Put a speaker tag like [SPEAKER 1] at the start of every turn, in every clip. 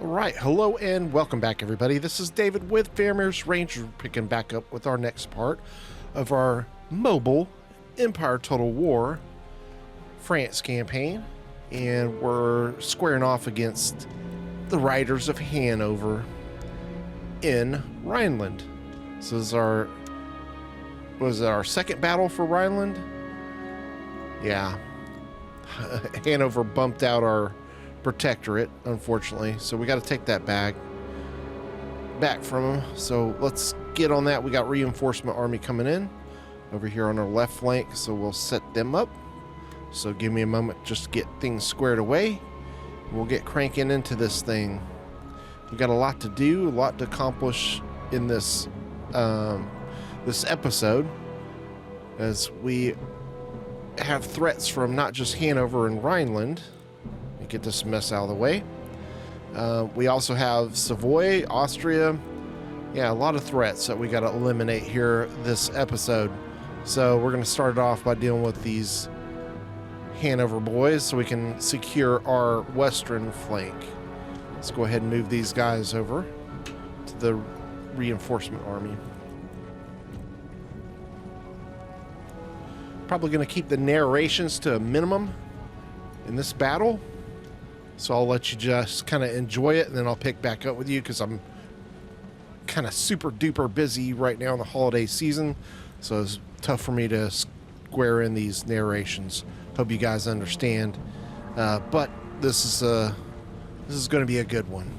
[SPEAKER 1] All right, hello and welcome back, everybody. This is David with Faramir's Ranger, picking back up with our next part of our mobile Empire Total War France campaign, and we're squaring off against the Riders of Hanover in Rhineland. So this is our second battle for Rhineland? Yeah. Hanover bumped out our protectorate, unfortunately, so we got to take that back from them. So let's get on that. We got reinforcement army coming in over here on our left flank, so we'll set them up. So give me a moment just to get things squared away. We'll get cranking into this thing. We got a lot to do, a lot to accomplish in this this episode, as we have threats from not just Hanover and Rhineland. Get this mess out of the way. We also have Savoy, Austria. Yeah, a lot of threats that we got to eliminate here this episode. So we're going to start it off by dealing with these Hanover boys so we can secure our western flank. Let's go ahead and move these guys over to the reinforcement army. Probably going to keep the narrations to a minimum in this battle. So I'll let you just kind of enjoy it, and then I'll pick back up with you because I'm kind of super duper busy right now in the holiday season. So it's tough for me to square in these narrations. Hope you guys understand. But this is going to be a good one.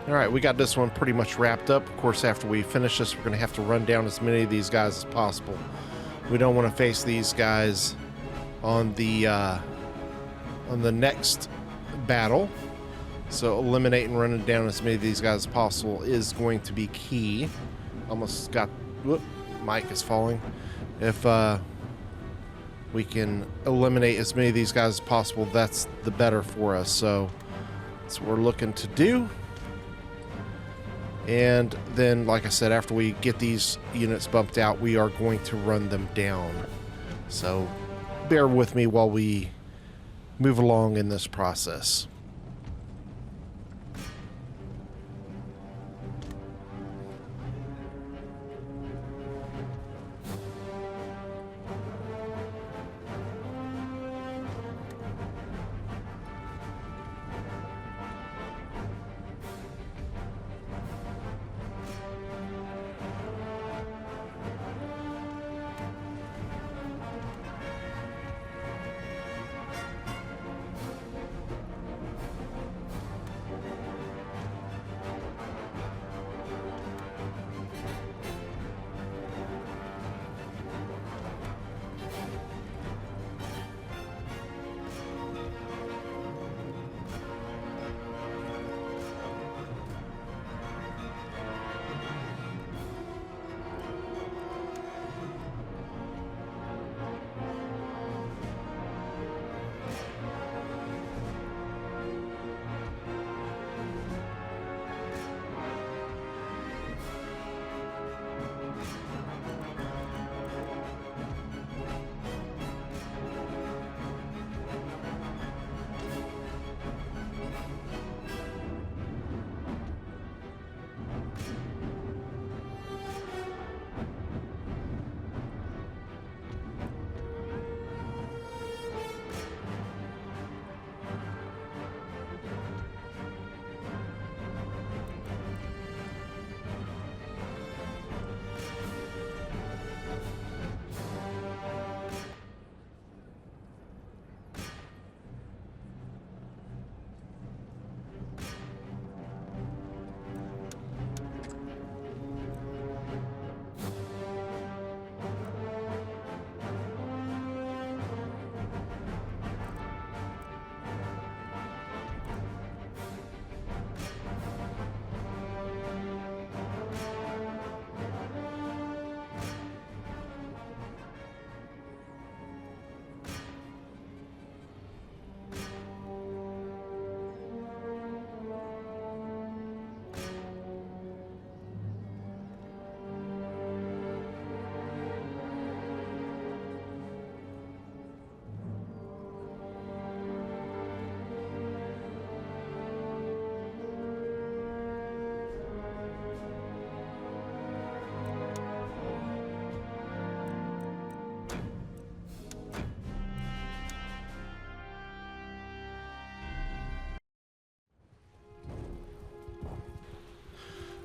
[SPEAKER 1] All right, we got this one pretty much wrapped up. Of course, after we finish this, we're going to have to run down as many of these guys as possible. We don't want to face these guys on the next battle. So eliminating and running down as many of these guys as possible is going to be key. Almost got... Whoop, mic is falling. If we can eliminate as many of these guys as possible, that's the better for us. So that's what we're looking to do. And then, like I said, after we get these units bumped out, we are going to run them down. So bear with me while we move along in this process.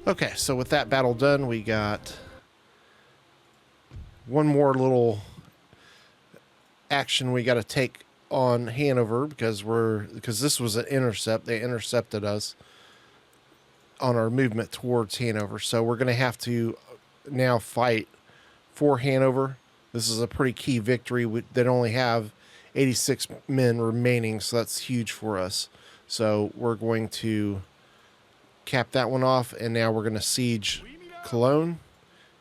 [SPEAKER 1] Okay, so with that battle done, we got one more little action we got to take on Hannover because this was an intercept. They intercepted us on our movement towards Hannover. So we're going to have to now fight for Hannover. This is a pretty key victory. They only have 86 men remaining, so that's huge for us. So we're going to cap that one off, and now we're going to siege Cologne,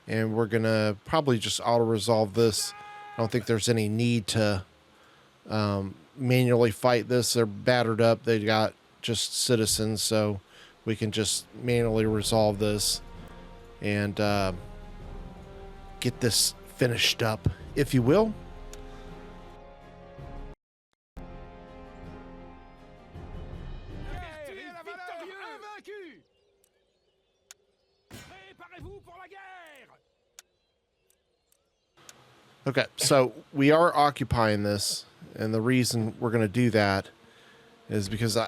[SPEAKER 1] and we're going to probably just auto-resolve this. I don't think there's any need to manually fight this. They're battered up. They got just citizens, so we can just manually resolve this and get this finished up, if you will. Okay, so we are occupying this, and the reason we're going to do that is because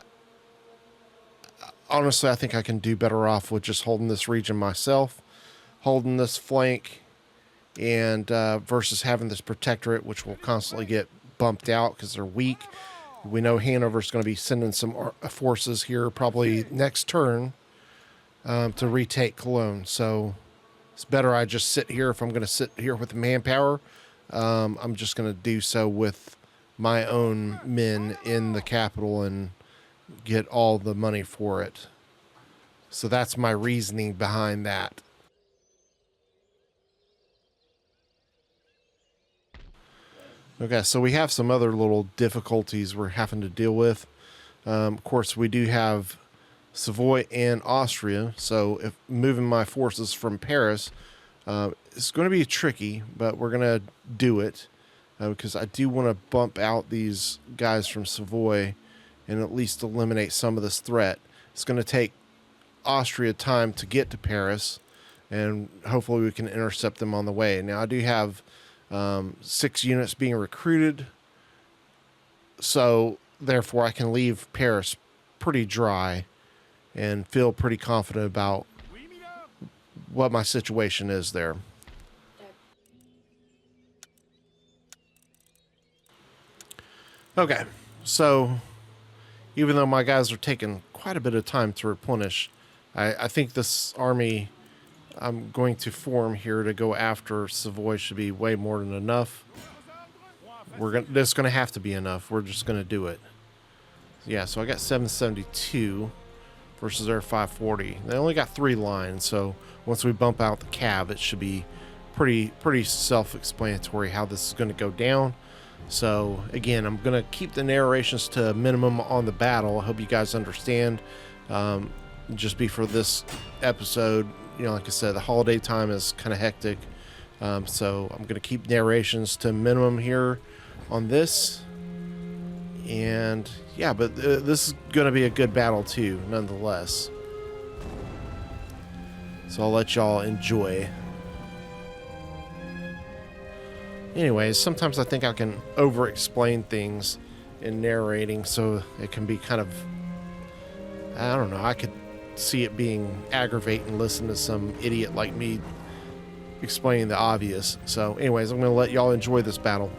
[SPEAKER 1] honestly, I think I can do better off with just holding this region myself, holding this flank, and versus having this protectorate, which will constantly get bumped out because they're weak. We know Hanover's going to be sending some forces here probably next turn, to retake Cologne. So it's better I just sit here. If I'm going to sit here with the manpower, I'm just going to do so with my own men in the capital and get all the money for it. So that's my reasoning behind that. Okay, so we have some other little difficulties we're having to deal with. Of course, we do have Savoy and Austria, so if moving my forces from Paris, it's going to be tricky, but we're going to do it because I do want to bump out these guys from Savoy and at least eliminate some of this threat. It's going to take Austria time to get to Paris, and hopefully we can intercept them on the way. Now, I do have 6 units being recruited, so therefore I can leave Paris pretty dry and feel pretty confident about what my situation is there. Okay, so even though my guys are taking quite a bit of time to replenish, I think this army I'm going to form here to go after Savoy should be way more than enough. This going to have to be enough. We're just going to do it. Yeah, so I got 772 versus their 540. They only got 3 lines, so once we bump out the cav, it should be pretty self-explanatory how this is going to go down. So again, I'm going to keep the narrations to a minimum on the battle. I hope you guys understand. Just be for this episode, you know, like I said, the holiday time is kind of hectic. So I'm going to keep narrations to a minimum here on this. And yeah, but this is going to be a good battle too, nonetheless. So I'll let y'all enjoy. Anyways, sometimes I think I can over-explain things in narrating, so it can be kind of, I don't know, I could see it being aggravating listening to some idiot like me explaining the obvious. So anyways, I'm going to let y'all enjoy this battle.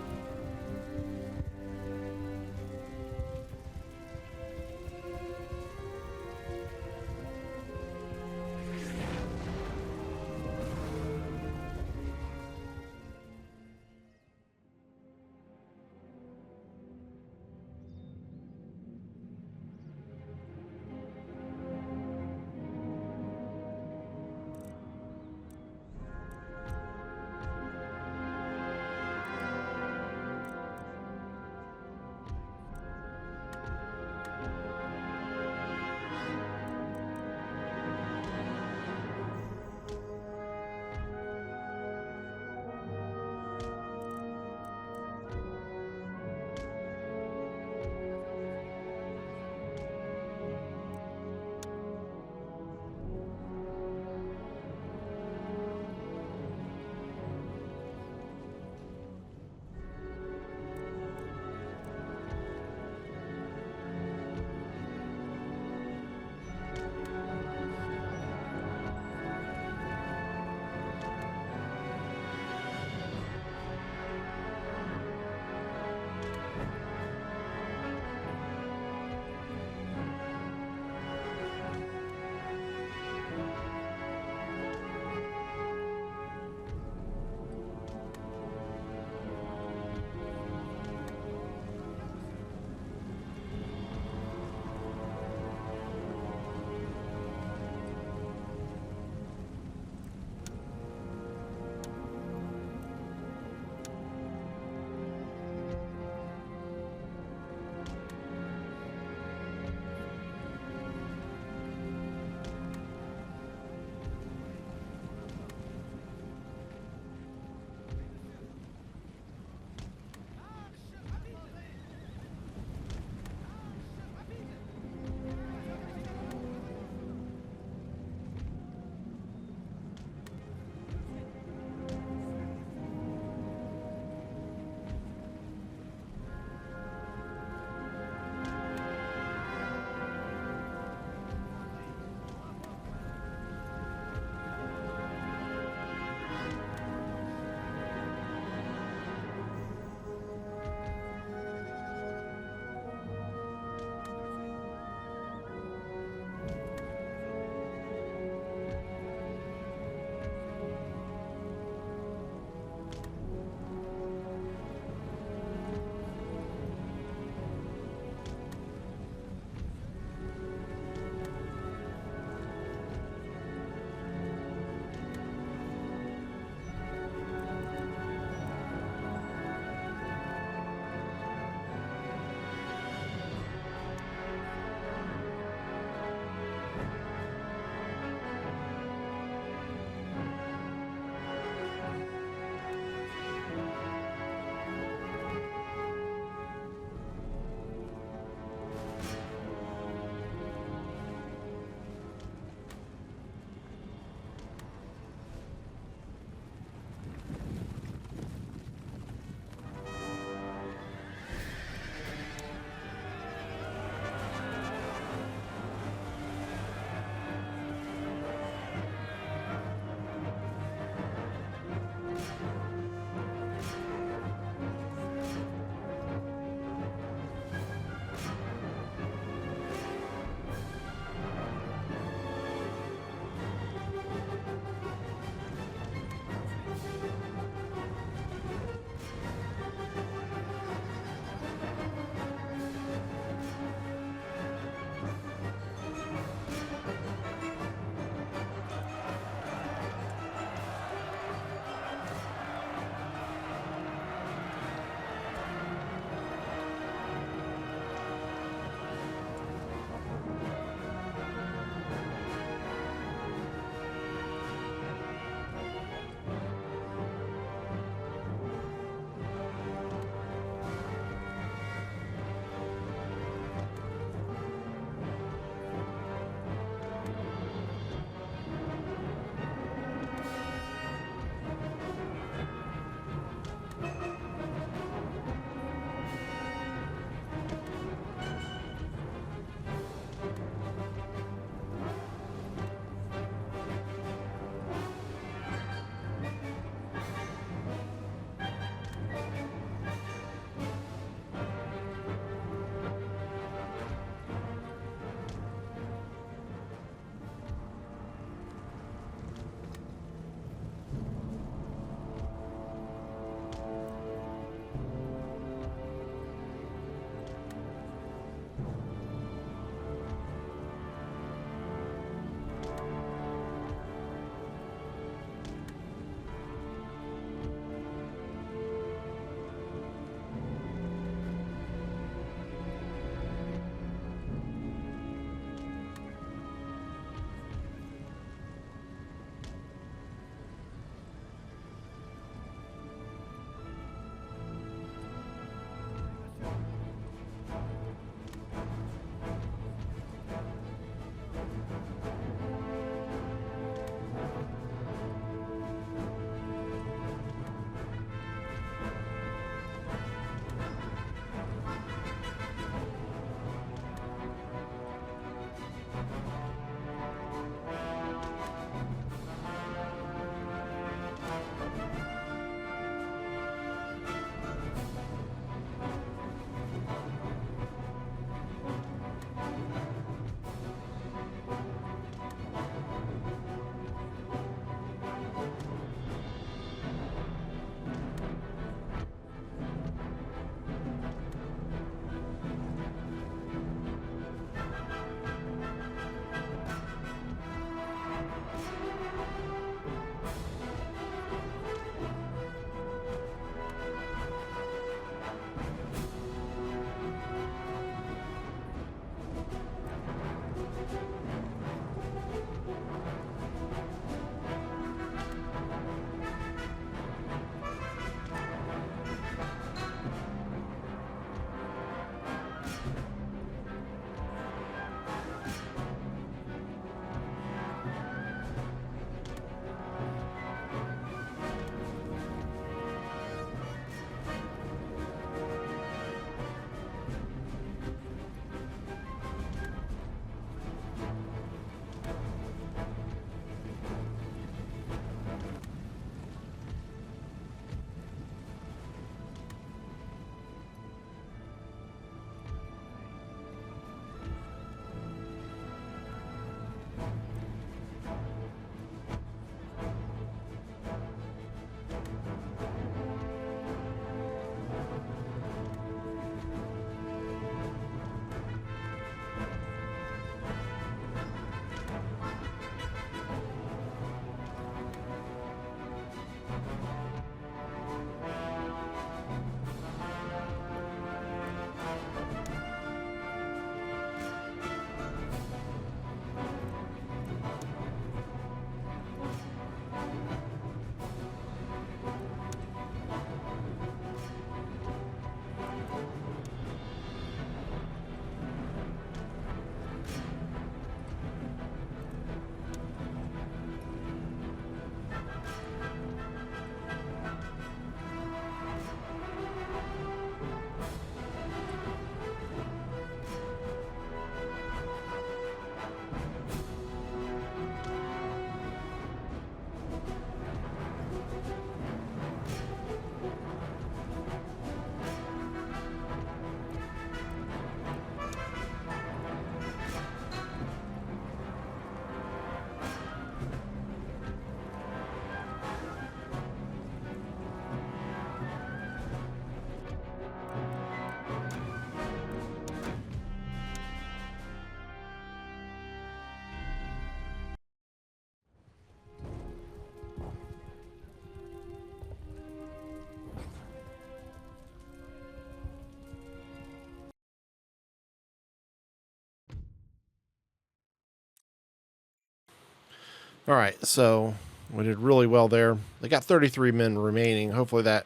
[SPEAKER 1] All right, so we did really well there. They got 33 men remaining. Hopefully that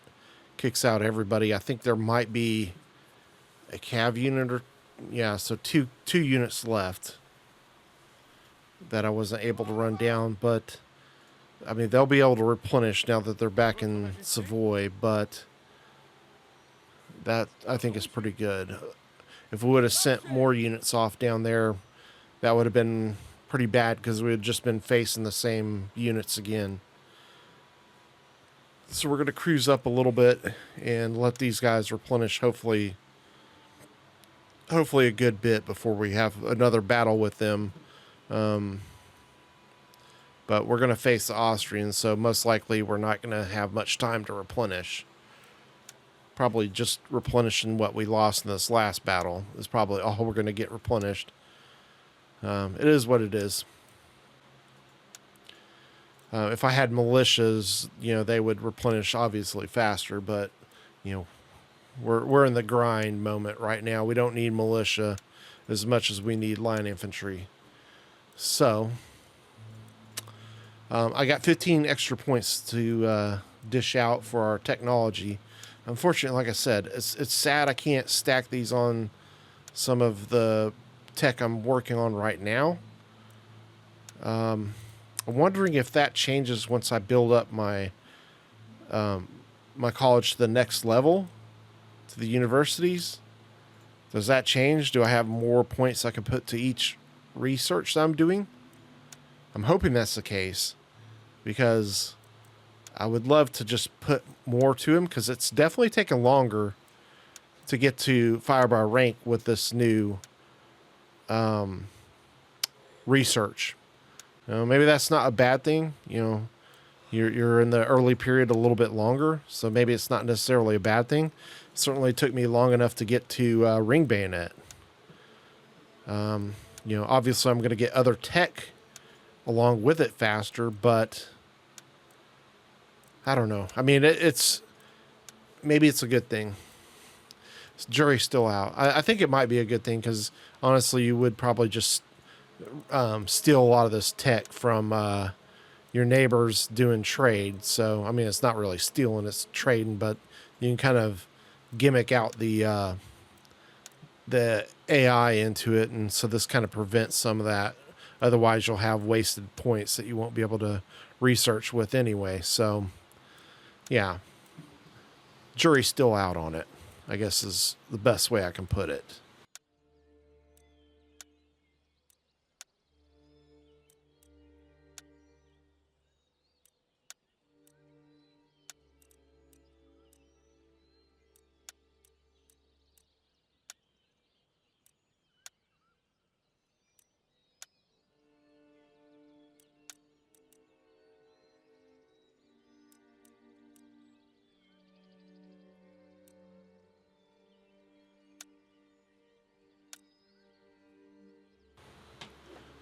[SPEAKER 1] kicks out everybody. I think there might be a cav unit or yeah, so two units left that I wasn't able to run down, but I mean they'll be able to replenish now that they're back in Savoy, but that I think is pretty good. If we would have sent more units off down there, that would have been pretty bad because we had just been facing the same units again. So we're going to cruise up a little bit and let these guys replenish hopefully a good bit before we have another battle with them. But we're going to face the Austrians, so most likely we're not going to have much time to replenish. Probably just replenishing what we lost in this last battle is probably all we're going to get replenished. It is what it is. If I had militias, you know, they would replenish obviously faster, but, you know, we're in the grind moment right now. We don't need militia as much as we need line infantry. So, I got 15 extra points to dish out for our technology. Unfortunately, like I said, it's sad I can't stack these on some of the tech I'm working on right now. I'm wondering if that changes once I build up my my college to the next level, to the universities. Does that change? Do I have more points I can put to each research that I'm doing? I'm hoping that's the case, because I would love to just put more to him, because it's definitely taken longer to get to fire by rank with this new research. You know, maybe that's not a bad thing. You know, you're in the early period a little bit longer, so maybe it's not necessarily a bad thing. It certainly took me long enough to get to ring bayonet. You know, obviously I'm going to get other tech along with it faster, but I don't know. I mean, it's maybe it's a good thing. Jury's still out. I think it might be a good thing, because honestly, you would probably just steal a lot of this tech from your neighbors doing trade. So, I mean, it's not really stealing, it's trading, but you can kind of gimmick out the AI into it, and so this kind of prevents some of that. Otherwise, you'll have wasted points that you won't be able to research with anyway. So, yeah, jury's still out on it, I guess is the best way I can put it.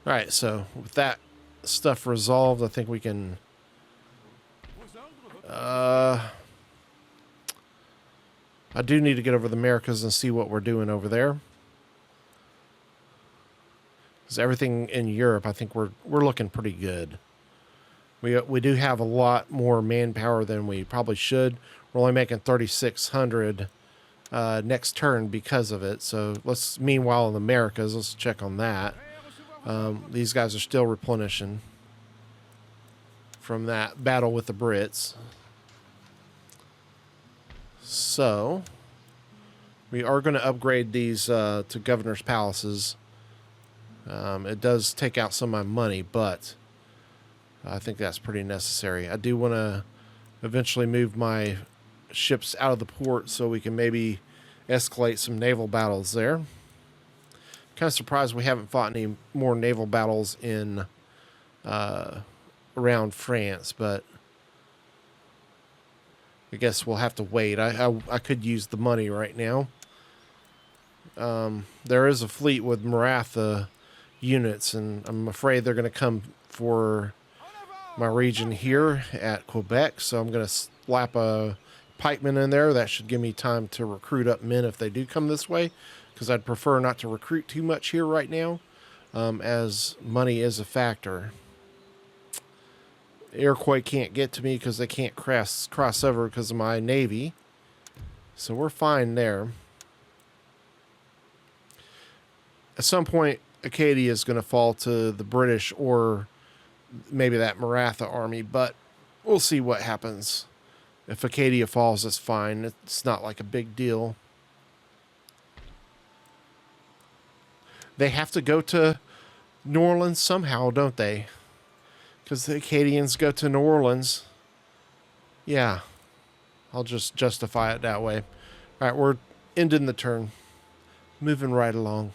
[SPEAKER 1] All right, so with that stuff resolved, I think we can I do need to get over the Americas and see what we're doing over there. Because everything in Europe, I think we're looking pretty good. We do have a lot more manpower than we probably should. We're only making 3,600 next turn because of it. So let's, meanwhile in the Americas, let's check on that. These guys are still replenishing from that battle with the Brits. So we are going to upgrade these to governor's palaces. It does take out some of my money, but I think that's pretty necessary. I do want to eventually move my ships out of the port so we can maybe escalate some naval battles there. Kind of surprised we haven't fought any more naval battles in around France, but I guess we'll have to wait. I could use the money right now. There is a fleet with Maratha units, and I'm afraid they're going to come for my region here at Quebec, so I'm going to slap a pikeman in there. That should give me time to recruit up men if they do come this way, because I'd prefer not to recruit too much here right now, as money is a factor. Iroquois can't get to me because they can't cross over because of my navy. So we're fine there. At some point, Acadia is going to fall to the British or maybe that Maratha army, but we'll see what happens. If Acadia falls, it's fine. It's not like a big deal. They have to go to New Orleans somehow, don't they? Because the Acadians go to New Orleans. Yeah, I'll just justify it that way. All right, we're ending the turn. Moving right along.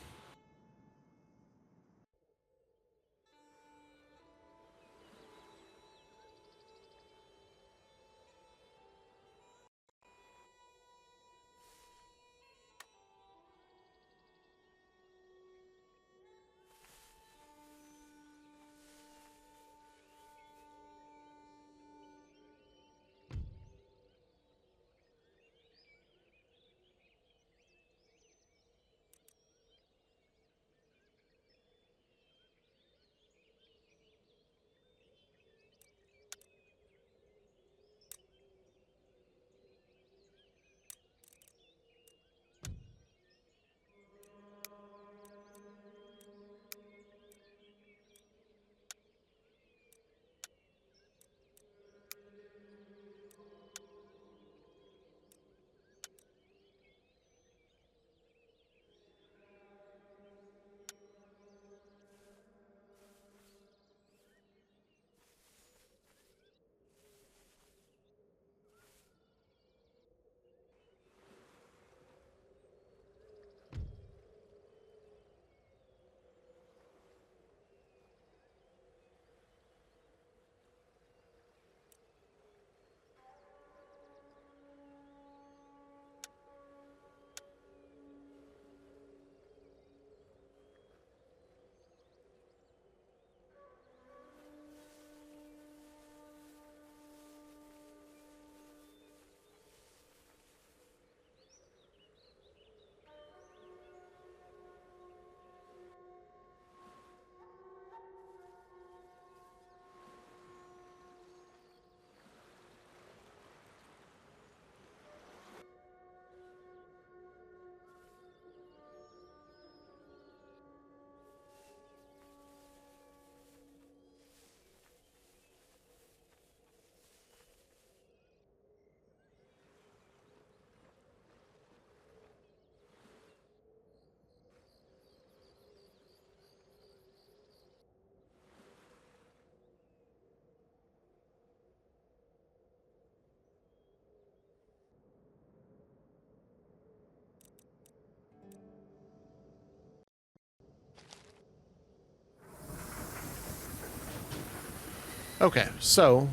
[SPEAKER 1] Okay, so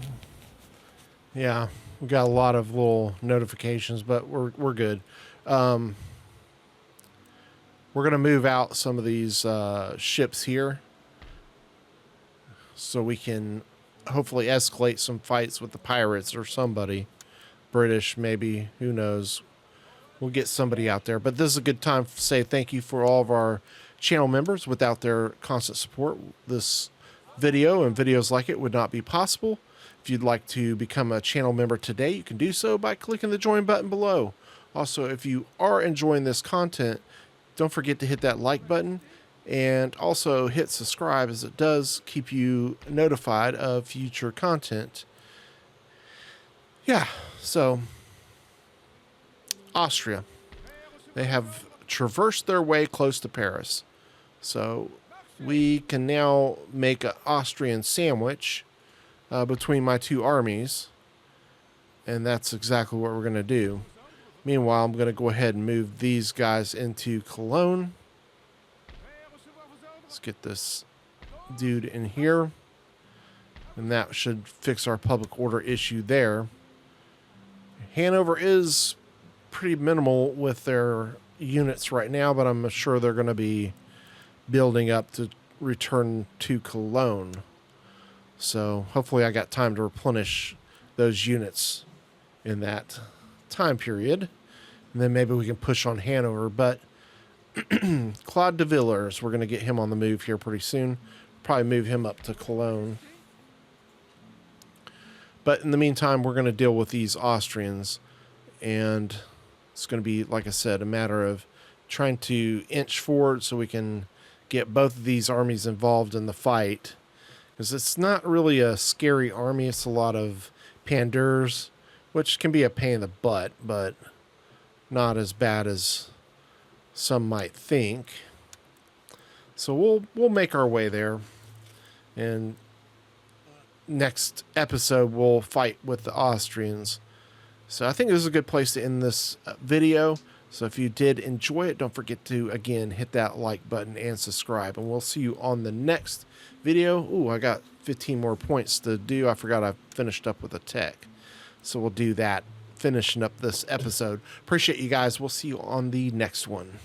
[SPEAKER 1] yeah, we got a lot of little notifications, but we're good. We're gonna move out some of these ships here, so we can hopefully escalate some fights with the pirates or somebody, British maybe. Who knows? We'll get somebody out there. But this is a good time to say thank you for all of our channel members. Without their constant support, this video and videos like it would not be possible. If you'd like to become a channel member today, you can do so by clicking the join button below. Also, if you are enjoying this content, don't forget to hit that like button and also hit subscribe, as it does keep you notified of future content. Yeah, so Austria, they have traversed their way close to Paris. So we can now make an Austrian sandwich between my two armies. And that's exactly what we're going to do. Meanwhile, I'm going to go ahead and move these guys into Cologne. Let's get this dude in here. And that should fix our public order issue there. Hannover is pretty minimal with their units right now, but I'm sure they're going to be building up to return to Cologne. So hopefully I got time to replenish those units in that time period. And then maybe we can push on Hanover. But Claude de Villers, we're going to get him on the move here pretty soon. Probably move him up to Cologne. But in the meantime, we're going to deal with these Austrians. And it's going to be, like I said, a matter of trying to inch forward so we can get both of these armies involved in the fight. Because it's not really a scary army. It's a lot of pandurs, which can be a pain in the butt, but not as bad as some might think. So we'll make our way there. And next episode, we'll fight with the Austrians. So I think this is a good place to end this video. So if you did enjoy it, don't forget to, again, hit that like button and subscribe. And we'll see you on the next video. Ooh, I got 15 more points to do. I forgot I finished up with a tech. So we'll do that, finishing up this episode. Appreciate you guys. We'll see you on the next one.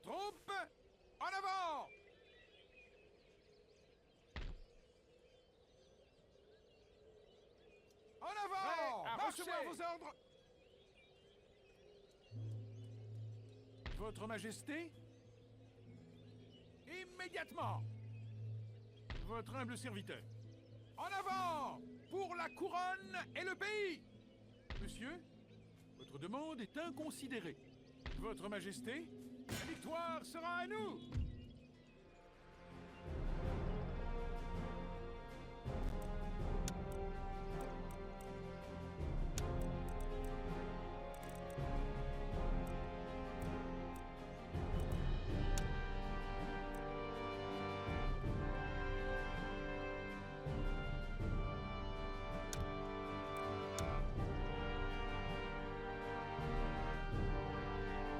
[SPEAKER 2] Troupes, en avant! En avant! À recevoir vos ordres! Votre Majesté? Immédiatement! Votre humble serviteur. En avant! Pour la couronne et le pays! Monsieur, votre demande est inconsidérée. Votre Majesté, la victoire sera à nous!